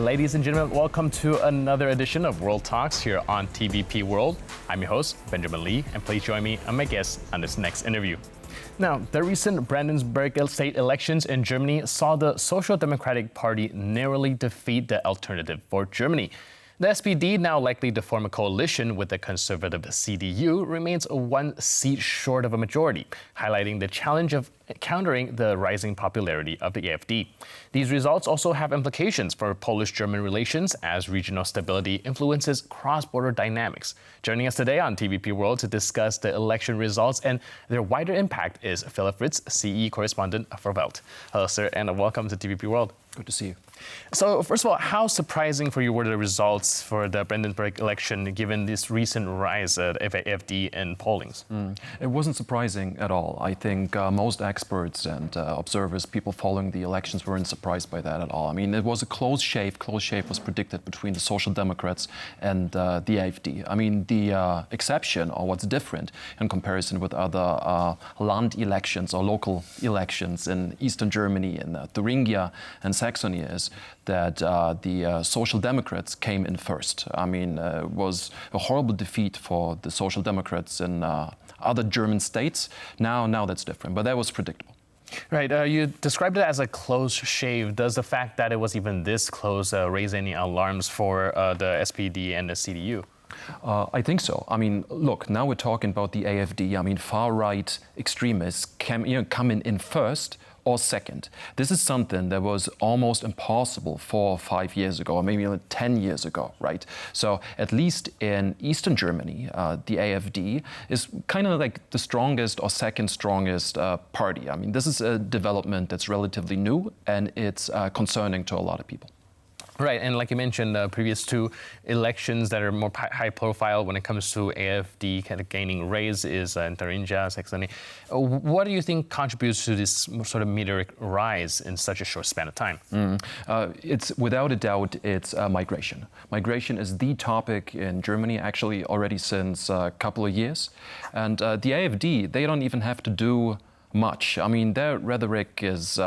Ladies and gentlemen, welcome to another edition of World Talks here on TVP World. I'm your host, Benjamin Lee, and please join me and my guest on this next interview. Now, the recent Brandenburg state elections in Germany saw the Social Democratic Party narrowly defeat the Alternative for Germany. The SPD, now likely to form a coalition with the conservative CDU, remains one seat short of a majority, highlighting the challenge of countering the rising popularity of the AfD. These results also have implications for Polish-German relations as regional stability influences cross-border dynamics. Joining us today on TVP World to discuss the election results and their wider impact is Philipp Fritz, CEE Correspondent for Welt. Hello, sir, and welcome to TVP World. Good to see you. So, first of all, how surprising for you were the results for the Brandenburg election, given this recent rise of AfD in pollings? It wasn't surprising at all. I think most experts and observers, people following the elections, weren't surprised by that at all. I mean, it was a close shave. Close shave was predicted between the Social Democrats and the AfD. I mean, the exception, or what's different in comparison with other land elections or local elections in Eastern Germany, in Thuringia and Saxony, is that the Social Democrats came in first. I mean, it was a horrible defeat for the Social Democrats in other German states. Now that's different, but that was predictable. Right. You described it as a close shave. Does the fact that it was even this close raise any alarms for the SPD and the CDU? I think so. I mean, look, now we're talking about the AfD. I mean, far-right extremists come in first or second. This is something that was almost impossible 4 or 5 years ago, or maybe 10 years ago, right? So at least in Eastern Germany, the AfD is kind of like the strongest or second strongest party. I mean, this is a development that's relatively new, and it's concerning to a lot of people. Right, and like you mentioned, previous two elections that are more high profile when it comes to AfD kind of gaining raise is in Thuringia, Saxony. What do you think contributes to this sort of meteoric rise in such a short span of time? It's without a doubt, it's migration. Migration is the topic in Germany actually already since a couple of years. And the AfD, they don't even have to do much. I mean, their rhetoric is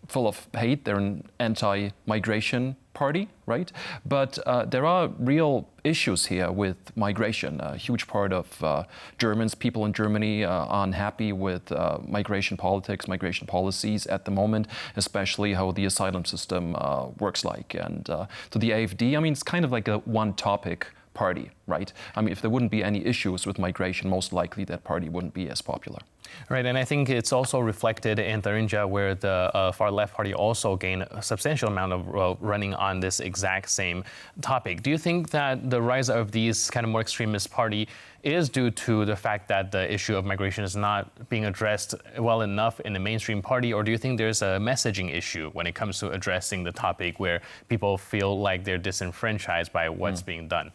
full of hate. They're an anti-migration party, right? But there are real issues here with migration. A huge part of Germans, people in Germany, are unhappy with migration politics, migration policies at the moment, especially how the asylum system works like. And to the AfD, I mean, it's kind of like a one-topic party, right? I mean, if there wouldn't be any issues with migration, most likely that party wouldn't be as popular. Right, and I think it's also reflected in Thuringia, where the far-left party also gained a substantial amount of running on this exact same topic. Do you think that the rise of these kind of more extremist party is due to the fact that the issue of migration is not being addressed well enough in the mainstream party, or do you think there's a messaging issue when it comes to addressing the topic where people feel like they're disenfranchised by what's being done?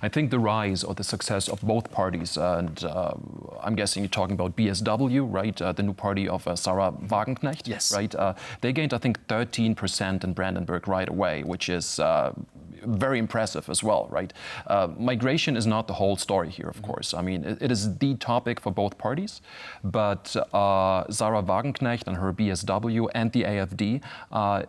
I think the rise or the success of both parties, and I'm guessing you're talking about BSW, right? The new party of Sarah Wagenknecht, yes, right? They gained, I think, 13% in Brandenburg right away, which is very impressive as well, right? Migration is not the whole story here, of course. I mean, it is the topic for both parties, but Sarah Wagenknecht and her BSW and the AfD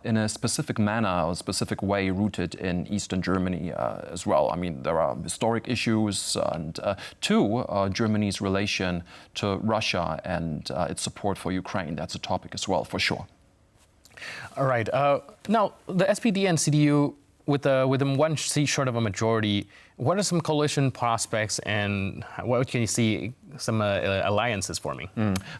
in a specific manner, a specific way rooted in Eastern Germany as well. I mean, there are historic issues and Germany's relation to Russia and its support for Ukraine. That's a topic as well, for sure. All right. Now, the SPD and CDU, with them one seat short of a majority, what are some coalition prospects and what can you see some alliances forming?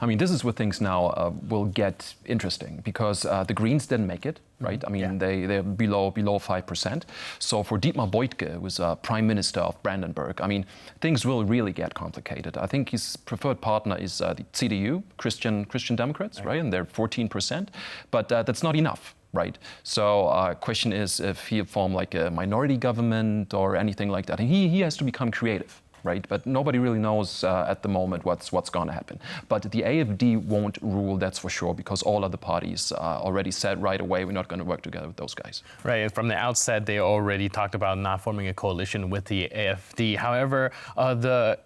I mean, this is where things now will get interesting because the Greens didn't make it, right? I mean, they're below 5%. So for Dietmar Woidke, who was Prime Minister of Brandenburg, I mean, things will really get complicated. I think his preferred partner is the CDU, Christian Democrats, right? And they're 14%, but that's not enough. Right. So question is if he'll form like a minority government or anything like that. And he has to become creative, right? But nobody really knows at the moment what's going to happen. But the AfD won't rule, that's for sure, because all other parties already said right away we're not going to work together with those guys. Right. From the outset, they already talked about not forming a coalition with the AfD. However, the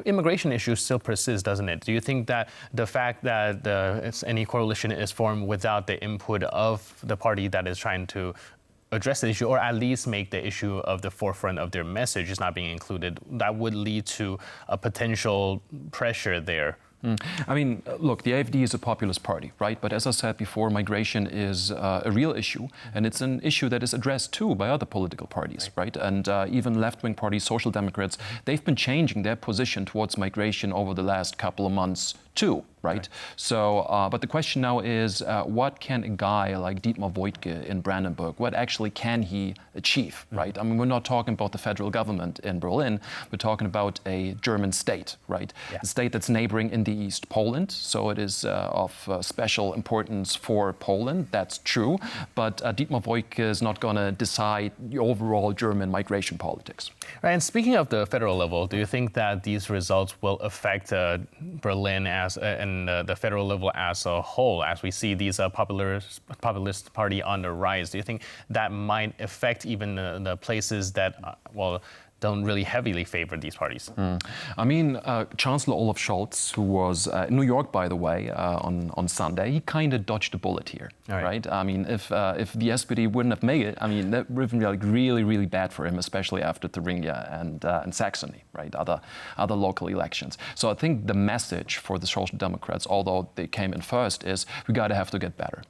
immigration issue still persists, doesn't it? Do you think that the fact that any coalition is formed without the input of the party that is trying to address the issue, or at least make the issue of the forefront of their message is not being included, that would lead to a potential pressure there. I mean, look, the AfD is a populist party, right? But as I said before, migration is a real issue, and it's an issue that is addressed too by other political parties, right? And even left-wing parties, Social Democrats, they've been changing their position towards migration over the last couple of months too, right? So, but the question now is, what can a guy like Dietmar Woidke in Brandenburg, what actually can he achieve, right? I mean, we're not talking about the federal government in Berlin, we're talking about a German state, right? A state that's neighboring in the east, Poland, so it is of special importance for Poland, that's true, but Dietmar Woidke is not going to decide the overall German migration politics. Right, and speaking of the federal level, do you think that these results will affect Berlin and the federal level as a whole, as we see these populist party on the rise? Do you think that might affect even the places that, don't really heavily favor these parties? I mean, Chancellor Olaf Scholz, who was in New York, by the way, on Sunday, he kind of dodged a bullet here, right? I mean, if the SPD wouldn't have made it, I mean, that would have been like really bad for him, especially after Thuringia and Saxony, right? Other local elections. So I think the message for the Social Democrats, although they came in first, is we gotta have to get better.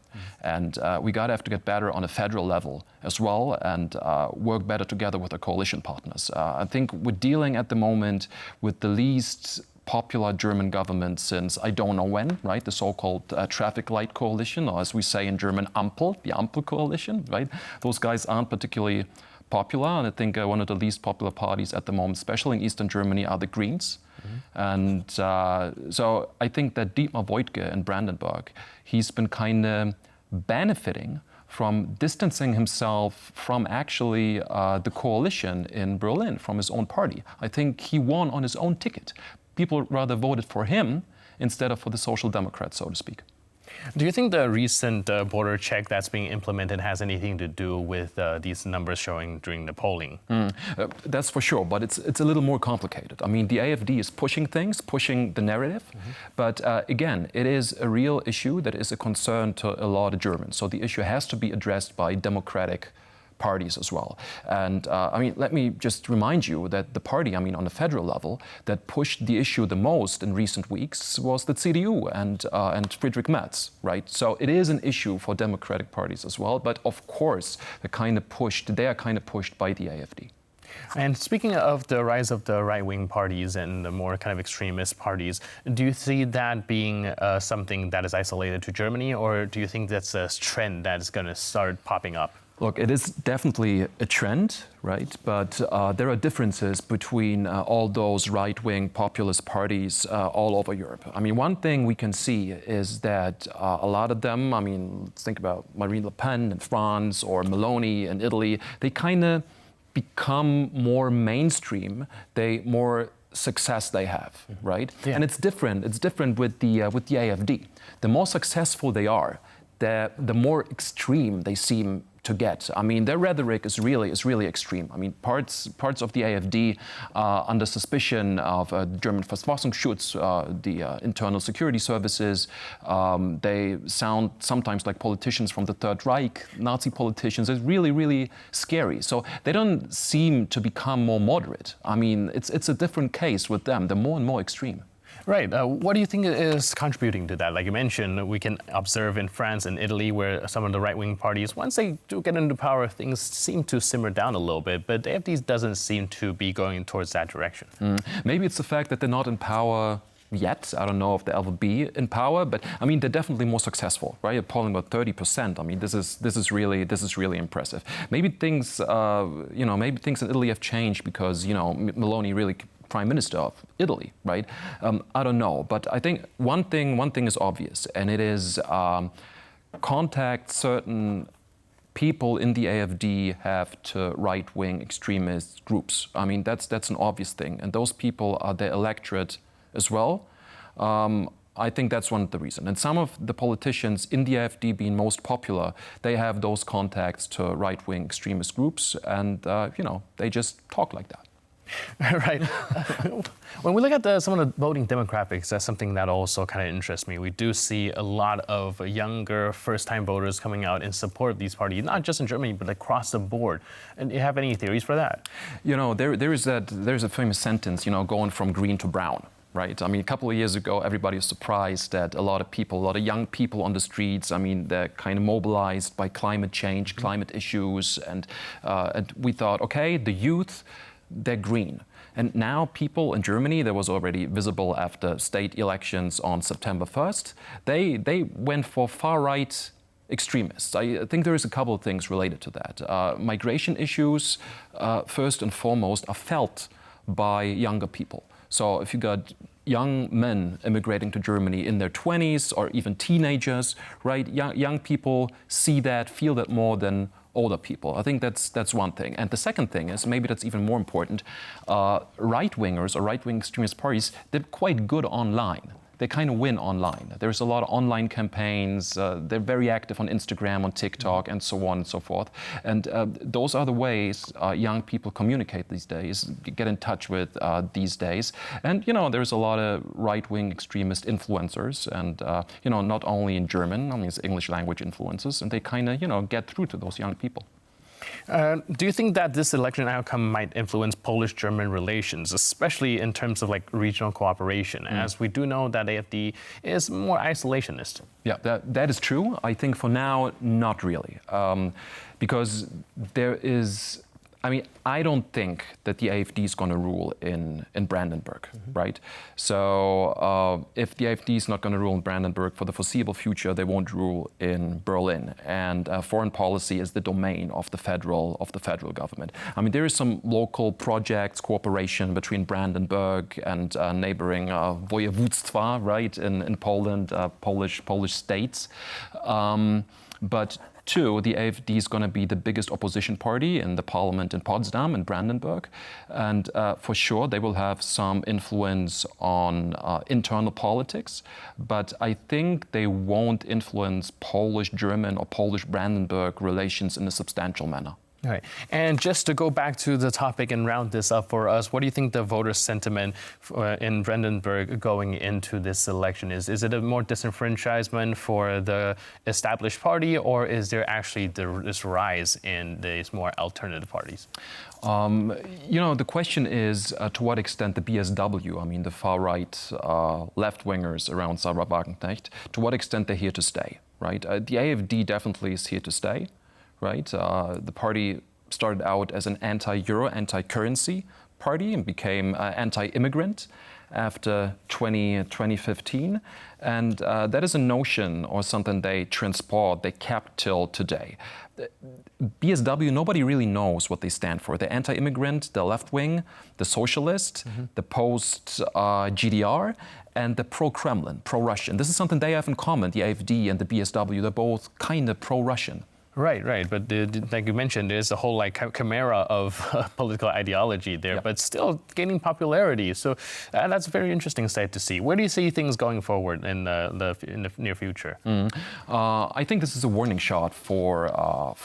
And we gotta have to get better on a federal level as well, and work better together with our coalition partners. I think we're dealing at the moment with the least popular German government since I don't know when, right? The so-called traffic light coalition, or as we say in German, Ampel, the Ampel coalition, right? Those guys aren't particularly popular, and I think one of the least popular parties at the moment, especially in Eastern Germany, are the Greens. And so I think that Dietmar Woidke in Brandenburg, he's been kind of benefiting from distancing himself from actually the coalition in Berlin, from his own party. I think he won on his own ticket. People rather voted for him instead of for the Social Democrats, so to speak. Do you think the recent border check that's being implemented has anything to do with these numbers showing during the polling? That's for sure, but it's a little more complicated. I mean, the AfD is pushing things, pushing the narrative, but again, it is a real issue that is a concern to a lot of Germans. So the issue has to be addressed by democratic parties as well. And I mean, let me just remind you that the party, I mean, on the federal level, that pushed the issue the most in recent weeks was the CDU and Friedrich Merz, right? So it is an issue for democratic parties as well, but of course, they are kind of pushed by the AfD. And speaking of the rise of the right-wing parties and the more kind of extremist parties, do you see that being something that is isolated to Germany, or do you think that's a trend that is going to start popping up? Look, it is definitely a trend, right? But there are differences between all those right-wing populist parties all over Europe. I mean, one thing we can see is that a lot of them, I mean, let's think about Marine Le Pen in France or Meloni in Italy, they kind of become more mainstream, more success they have, right? Yeah. And it's different. It's different with the AfD. The more successful they are, the more extreme they seem to get. I mean, their rhetoric is really extreme. I mean, parts of the AfD under suspicion of German Verfassungsschutz, the internal security services. They sound sometimes like politicians from the Third Reich, Nazi politicians. It's really scary. So they don't seem to become more moderate. I mean, it's a different case with them. They're more and more extreme. Right. What do you think is contributing to that? Like you mentioned, we can observe in France and Italy where some of the right-wing parties, once they do get into power, things seem to simmer down a little bit, but the AfD doesn't seem to be going towards that direction. Maybe it's the fact that they're not in power yet. I don't know if they'll ever be in power, but I mean, they're definitely more successful, right? They're polling about 30%. I mean, this is really impressive. Maybe things, maybe things in Italy have changed because, Meloni really Prime Minister of Italy, right? I don't know, but I think one thing is obvious, and it is contact certain people in the AfD have to right-wing extremist groups. I mean, that's an obvious thing, and those people are their electorate as well. I think that's one of the reasons. And some of the politicians in the AfD being most popular, they have those contacts to right-wing extremist groups, and they just talk like that. Right. When we look at some of the voting demographics, that's something that also kind of interests me. We do see a lot of younger first-time voters coming out in support of these parties, not just in Germany, but across the board. And do you have any theories for that? You know, there's a famous sentence, you know, going from green to brown. Right. I mean, a couple of years ago, everybody was surprised that a lot of young people on the streets, I mean, they're kind of mobilized by climate change, climate issues. And we thought, OK, the youth, they're green. And now people in Germany, that was already visible after state elections on September 1st, they went for far-right extremists. I think there is a couple of things related to that. Migration issues, first and foremost, are felt by younger people. So if you got young men immigrating to Germany in their 20s or even teenagers, right? Young people see that, feel that more than older people. I think that's one thing. And the second thing is, maybe that's even more important, right-wingers or right-wing extremist parties, they're quite good online. They kind of win online. There's a lot of online campaigns. They're very active on Instagram, on TikTok, and so on and so forth. And those are the ways young people communicate these days, get in touch with these days. And, you know, there's a lot of right-wing extremist influencers, and, you know, not only in German, I mean, it's English language influencers, and they kind of, you know, get through to those young people. Do you think that this election outcome might influence Polish-German relations, especially in terms of like regional cooperation, as we do know that AfD is more isolationist? Yeah, that is true. I think for now, not really, because there is. I mean, I don't think that the AfD is going to rule in Brandenburg, right? So if the AfD is not going to rule in Brandenburg for the foreseeable future, they won't rule in Berlin. And foreign policy is the domain of the federal government. I mean, there is some local projects, cooperation between Brandenburg and neighboring województwa, right, in Poland, Polish states. But two, the AfD is going to be the biggest opposition party in the parliament in Potsdam and Brandenburg. And for sure, they will have some influence on internal politics. But I think they won't influence Polish-German or Polish-Brandenburg relations in a substantial manner. All right. And just to go back to the topic and round this up for us, what do you think the voter sentiment in Brandenburg going into this election is? Is it a more disenfranchisement for the established party, or is there actually this rise in these more alternative parties? You know, the question is to what extent the BSW, I mean the far-right left-wingers around Sarah Wagenknecht, to what extent they're here to stay, right? The AfD definitely is here to stay. Right, the party started out as an anti-euro, anti-currency party and became anti-immigrant after 2015. And that is a notion or something they transport, they kept till today. BSW, nobody really knows what they stand for. They're anti-immigrant, the left-wing, the socialist, the post-GDR, and the pro-Kremlin, pro-Russian. This is something they have in common, the AfD and the BSW. They're both kind of pro-Russian. Right. But like you mentioned, there's a whole like chimera of political ideology there, but still gaining popularity. So that's a very interesting sight to see. Where do you see things going forward in the near future? I think this is a warning shot for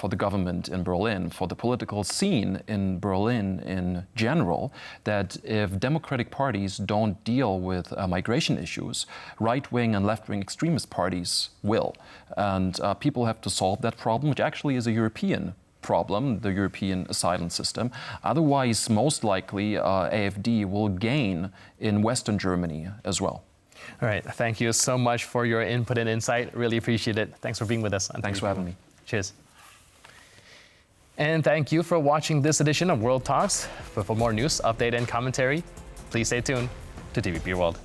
the government in Berlin, for the political scene in Berlin in general, that if democratic parties don't deal with migration issues, right-wing and left-wing extremist parties will. And people have to solve that problem, which actually is a European problem, the European asylum system. Otherwise, most likely, AfD will gain in Western Germany as well. All right. Thank you so much for your input and insight. Really appreciate it. Thanks for being with us. Thanks for having me. Cheers. And thank you for watching this edition of World Talks. But for more news, update, and commentary, please stay tuned to TVP World.